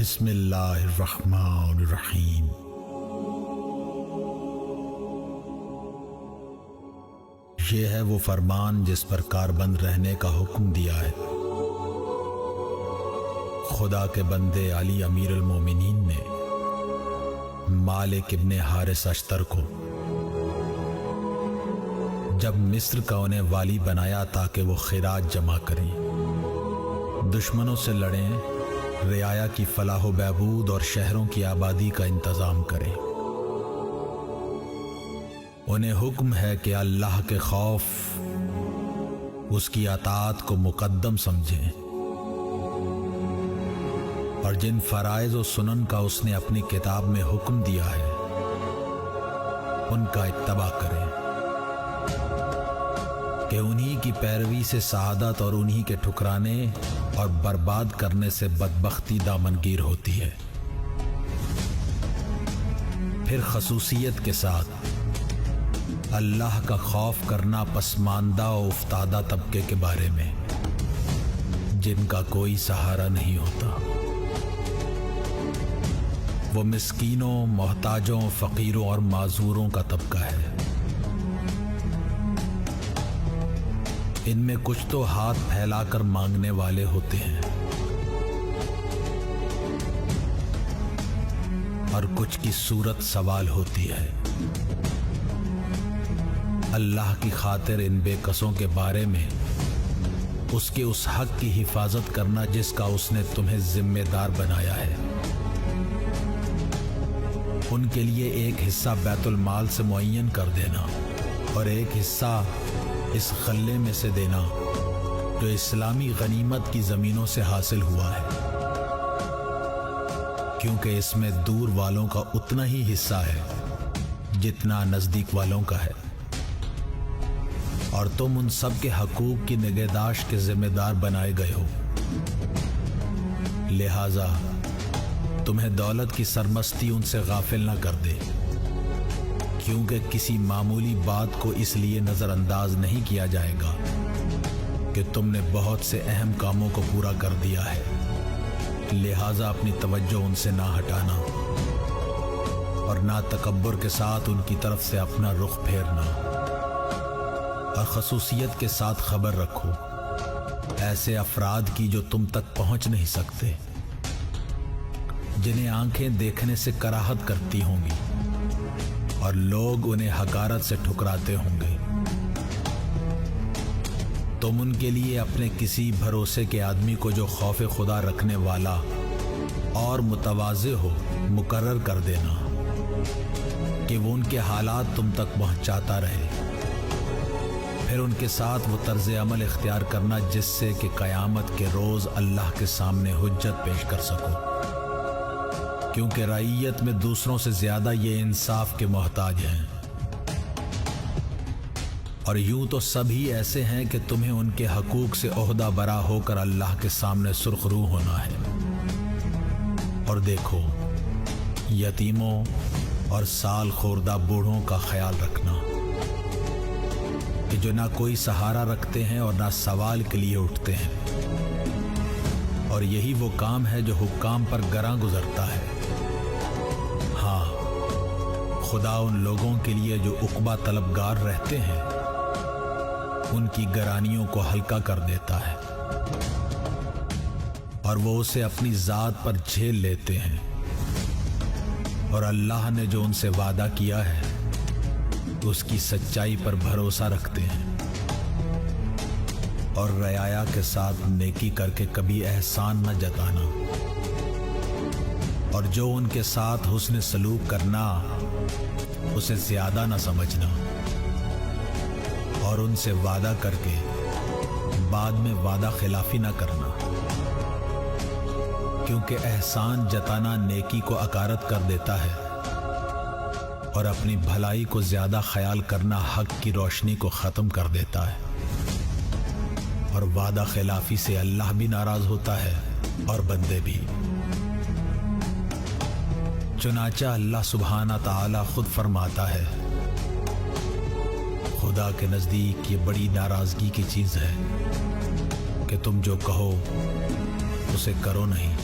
بسم اللہ الرحمن الرحیم۔ یہ ہے وہ فرمان جس پر کاربند رہنے کا حکم دیا ہے۔ خدا کے بندے علی امیر المومنین نے مالک ابن حارث اشتر کو جب مصر کا انہیں والی بنایا تاکہ وہ خراج جمع کریں، دشمنوں سے لڑیں، رعایا کی فلاح و بہبود اور شہروں کی آبادی کا انتظام کریں۔ انہیں حکم ہے کہ اللہ کے خوف، اس کی اطاعت کو مقدم سمجھیں اور جن فرائض و سنن کا اس نے اپنی کتاب میں حکم دیا ہے ان کا اتباع کریں کہ انہی کی پیروی سے سعادت اور انہی کے ٹھکرانے اور برباد کرنے سے بدبختی دامنگیر ہوتی ہے۔ پھر خصوصیت کے ساتھ اللہ کا خوف کرنا پسماندہ و افتادہ طبقے کے بارے میں جن کا کوئی سہارا نہیں ہوتا۔ وہ مسکینوں، محتاجوں، فقیروں اور معذوروں کا طبقہ ہے۔ ان میں کچھ تو ہاتھ پھیلا کر مانگنے والے ہوتے ہیں اور کچھ کی صورت سوال ہوتی ہے۔ اللہ کی خاطر ان بے کسوں کے بارے میں اس کے اس حق کی حفاظت کرنا جس کا اس نے تمہیں ذمہ دار بنایا ہے۔ ان کے لیے ایک حصہ بیت المال سے معین کر دینا اور ایک حصہ اس غلے میں سے دینا جو اسلامی غنیمت کی زمینوں سے حاصل ہوا ہے، کیونکہ اس میں دور والوں کا اتنا ہی حصہ ہے جتنا نزدیک والوں کا ہے، اور تم ان سب کے حقوق کی نگہداشت کے ذمہ دار بنائے گئے ہو۔ لہذا تمہیں دولت کی سرمستی ان سے غافل نہ کر دے، کیونکہ کسی معمولی بات کو اس لیے نظر انداز نہیں کیا جائے گا کہ تم نے بہت سے اہم کاموں کو پورا کر دیا ہے۔ لہٰذا اپنی توجہ ان سے نہ ہٹانا اور نہ تکبر کے ساتھ ان کی طرف سے اپنا رخ پھیرنا، اور خصوصیت کے ساتھ خبر رکھو ایسے افراد کی جو تم تک پہنچ نہیں سکتے، جنہیں آنکھیں دیکھنے سے کراہت کرتی ہوں گی اور لوگ انہیں حقارت سے ٹھکراتے ہوں گے۔ تم ان کے لیے اپنے کسی بھروسے کے آدمی کو جو خوف خدا رکھنے والا اور متواضع ہو مقرر کر دینا کہ وہ ان کے حالات تم تک پہنچاتا رہے۔ پھر ان کے ساتھ وہ طرز عمل اختیار کرنا جس سے کہ قیامت کے روز اللہ کے سامنے حجت پیش کر سکو، کیونکہ رعیت میں دوسروں سے زیادہ یہ انصاف کے محتاج ہیں، اور یوں تو سبھی ایسے ہیں کہ تمہیں ان کے حقوق سے عہدہ برا ہو کر اللہ کے سامنے سرخ رو ہونا ہے۔ اور دیکھو، یتیموں اور سال خوردہ بوڑھوں کا خیال رکھنا کہ جو نہ کوئی سہارا رکھتے ہیں اور نہ سوال کے لیے اٹھتے ہیں، اور یہی وہ کام ہے جو حکام پر گراں گزرتا ہے۔ ہاں، خدا ان لوگوں کے لیے جو عقبہ طلبگار رہتے ہیں ان کی گرانیوں کو ہلکا کر دیتا ہے، اور وہ اسے اپنی ذات پر جھیل لیتے ہیں، اور اللہ نے جو ان سے وعدہ کیا ہے اس کی سچائی پر بھروسہ رکھتے ہیں، اور رعایا کے ساتھ نیکی کر کے کبھی احسان نہ جتانا، اور جو ان کے ساتھ حسن سلوک کرنا اسے زیادہ نہ سمجھنا، اور ان سے وعدہ کر کے بعد میں وعدہ خلافی نہ کرنا، کیونکہ احسان جتانا نیکی کو اکارت کر دیتا ہے، اور اپنی بھلائی کو زیادہ خیال کرنا حق کی روشنی کو ختم کر دیتا ہے، اور وعدہ خلافی سے اللہ بھی ناراض ہوتا ہے اور بندے بھی۔ چنانچہ اللہ سبحانہ تعالی خود فرماتا ہے، خدا کے نزدیک یہ بڑی ناراضگی کی چیز ہے کہ تم جو کہو اسے کرو نہیں،